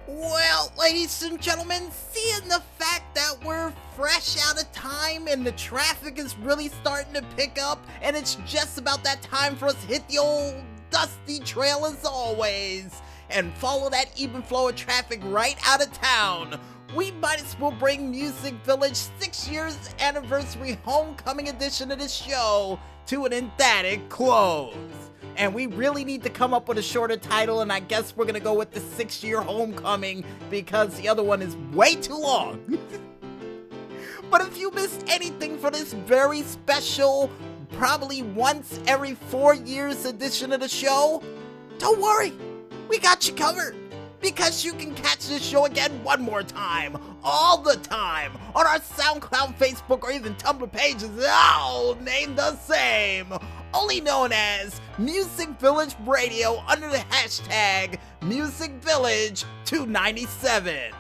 Well, ladies and gentlemen, seeing the fact that we're fresh out of time and the traffic is really starting to pick up, and it's just about that time for us to hit the old dusty trail as always, and follow that even flow of traffic right out of town, we might as well bring Music Village 6 years anniversary homecoming edition of the show to an emphatic close. And we really need to come up with a shorter title, and I guess we're gonna go with the 6-year homecoming because the other one is way too long. But if you missed anything for this very special, probably once every 4 years edition of the show, don't worry, we got you covered. Because you can catch this show again one more time, all the time, on our SoundCloud, Facebook, or even Tumblr pages, all named the same, only known as Music Village Radio under the hashtag MusicVillage297.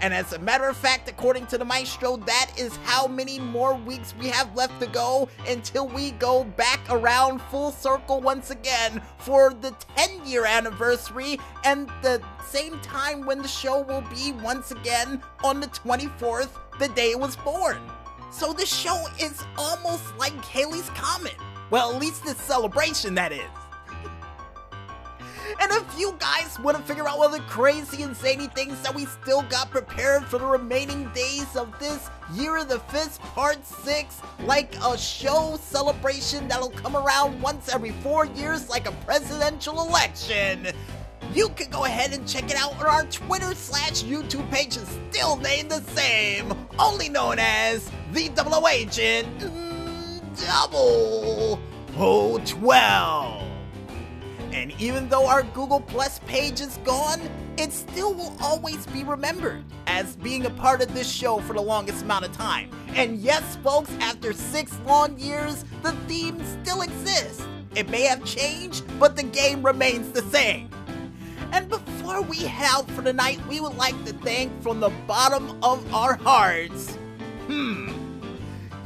And as a matter of fact, according to the maestro, that is how many more weeks we have left to go until we go back around full circle once again for the 10-year anniversary and the same time when the show will be once again on the 24th, the day it was born. So the show is almost like Halley's Comet. Well, at least this celebration, that is. And if you guys want to figure out all the crazy and zany things that we still got prepared for the remaining days of this Year of the Fist Part 6, like a show celebration that'll come around once every 4 years like a presidential election, you can go ahead and check it out on our Twitter/YouTube pages, still named the same, only known as the Double Agent 0012. And even though our Google Plus page is gone, it still will always be remembered as being a part of this show for the longest amount of time. And yes, folks, after 6 long years, the theme still exists. It may have changed, but the game remains the same. And before we head out for the night, we would like to thank from the bottom of our hearts,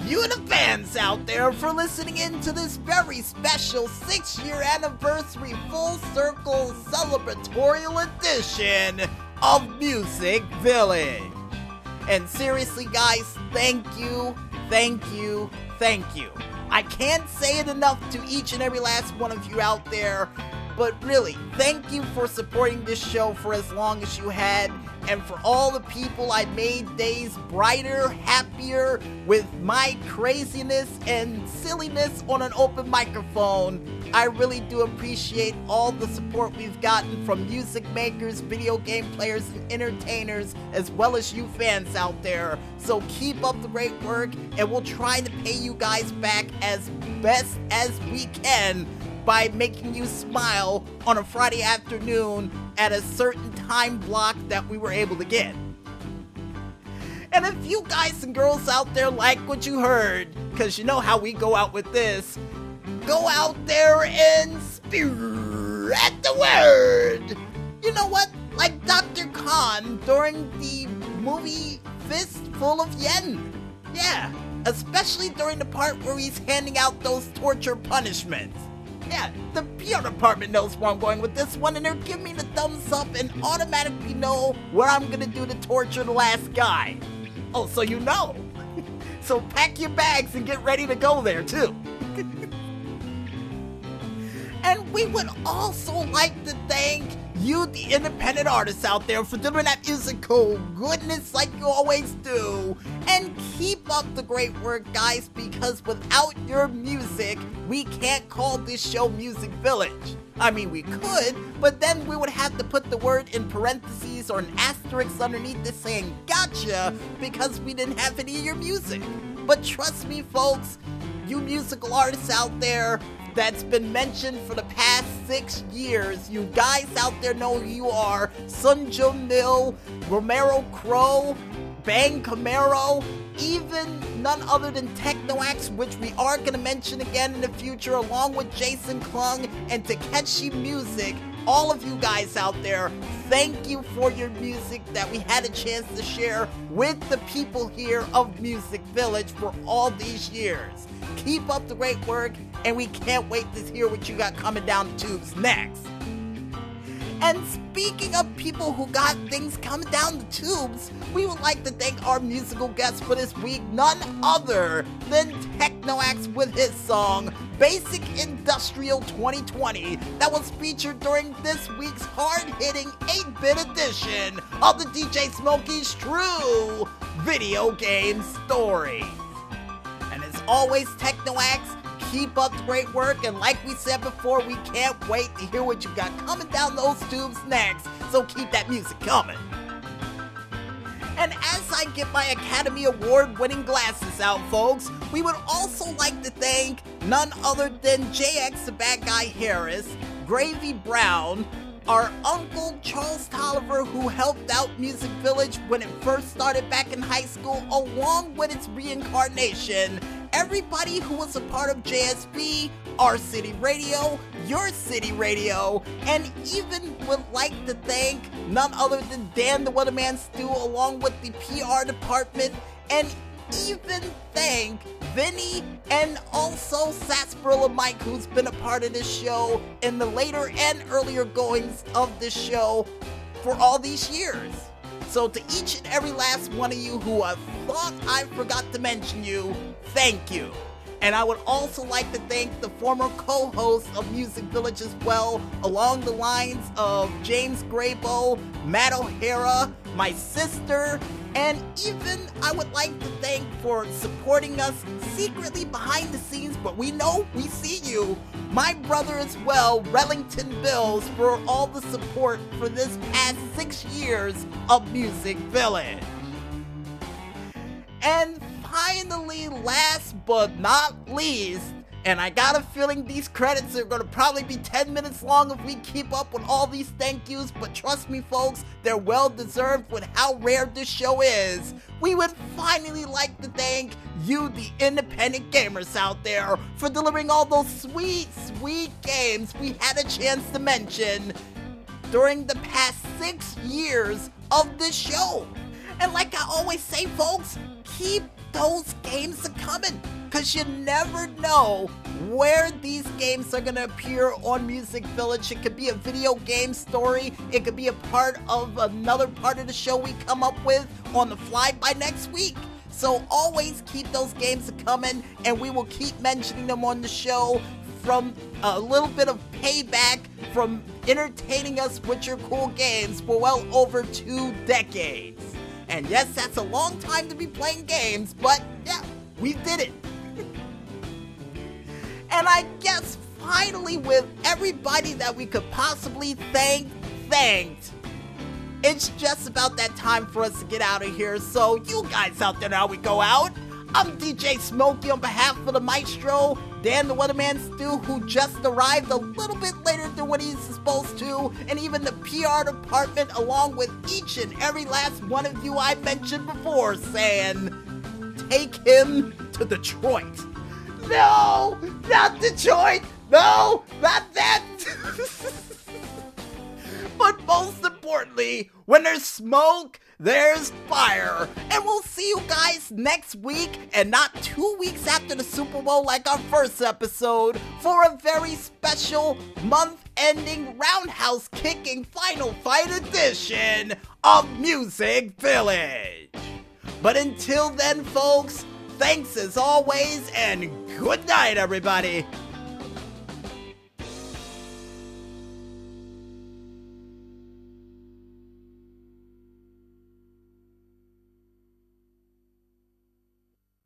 you the fans out there for listening in to this very special 6-year anniversary full circle celebratorial edition of Music Village. And seriously guys, thank you, thank you, thank you. I can't say it enough to each and every last one of you out there, but really, thank you for supporting this show for as long as you had, and for all the people I made days brighter, happier with my craziness and silliness on an open microphone. I really do appreciate all the support we've gotten from music makers, video game players, and entertainers, as well as you fans out there. So keep up the great work, and we'll try to pay you guys back as best as we can by making you smile on a Friday afternoon at a certain time block that we were able to get. And if you guys and girls out there like what you heard, because you know how we go out with this, go out there and spread the word. You know what? Like Dr. Khan during the movie Fistful of Yen. Yeah, especially during the part where he's handing out those torture punishments. Yeah, the PR department knows where I'm going with this one, and they're giving me the thumbs up and automatically know where I'm gonna do to torture the last guy. Oh, so you know. So pack your bags and get ready to go there, too. And we would also like to thank you, the independent artists out there, for doing that musical goodness like you always do. And keep up the great work, guys, because without your music, we can't call this show Music Village. I mean, we could, but then we would have to put the word in parentheses or an asterisk underneath this saying gotcha, because we didn't have any of your music. But trust me, folks, you musical artists out there that's been mentioned for the past 6 years, you guys out there know who you are. Sunjo Mill, Romero Crow, Bang Camaro, even none other than Technoax, which we are going to mention again in the future, along with Jason Klung and Takeshi Music. All of you guys out there, thank you for your music that we had a chance to share with the people here of Music Village for all these years. Keep up the great work, and we can't wait to hear what you got coming down the tubes next. And speaking of people who got things coming down the tubes, we would like to thank our musical guest for this week, none other than Technoax with his song, Basic Industrial 2020, that was featured during this week's hard-hitting 8-bit edition of the DJ Smokey's True Video Game Story. And as always, Technoax, keep up the great work, and like we said before, we can't wait to hear what you got coming down those tubes next, so keep that music coming. And as I get my Academy Award-winning glasses out, folks, we would also like to thank none other than JX the Bad Guy Harris, Gravy Brown, our uncle Charles Tolliver, who helped out MusicVillage when it first started back in high school, along with its reincarnation, everybody who was a part of JSB, Our City Radio, Your City Radio, and even would like to thank none other than Dan the Weatherman Stu, along with the PR department, and even thank Vinny and also Sarsaparilla Mike, who's been a part of this show in the later and earlier goings of this show for all these years. So to each and every last one of you who I thought I forgot to mention you, thank you. And I would also like to thank the former co-hosts of MusicVillage as well, along the lines of James Graybo, Matt O'Hara, my sister, and even I would like to thank for supporting us secretly behind the scenes, but we know we see you, my brother as well, Rellington Bills, for all the support for this past 6 years of MusicVillage. And finally, last but not least, and I got a feeling these credits are going to probably be 10 minutes long if we keep up with all these thank yous, but trust me folks, they're well deserved with how rare this show is. We would finally like to thank you, the independent gamers out there, for delivering all those sweet, sweet games we had a chance to mention during the past 6 years of this show. And like I always say, folks, keep those games coming, because you never know where these games are going to appear on MusicVillage. It could be a video game story, it could be a part of another part of the show we come up with on the fly by next week. So always keep those games coming, and we will keep mentioning them on the show from a little bit of payback from entertaining us with your cool games for well over 2 decades. And yes, that's a long time to be playing games, but yeah, we did it. And I guess finally, with everybody that we could possibly thanked, it's just about that time for us to get out of here. So you guys out there, now we go out. I'm DJ Smokey on behalf of the maestro, Dan the Weatherman Stu, who just arrived a little bit later than what he's supposed to, and even the PR department, along with each and every last one of you I mentioned before, saying, take him to Detroit. No, not Detroit. No, not that. But most importantly, when there's smoke, there's fire. And we'll see you guys next week, and not 2 weeks after the Super Bowl like our first episode, for a very special month-ending roundhouse kicking final fight edition of MusicVillage. But until then, folks, thanks as always, and good night, everybody.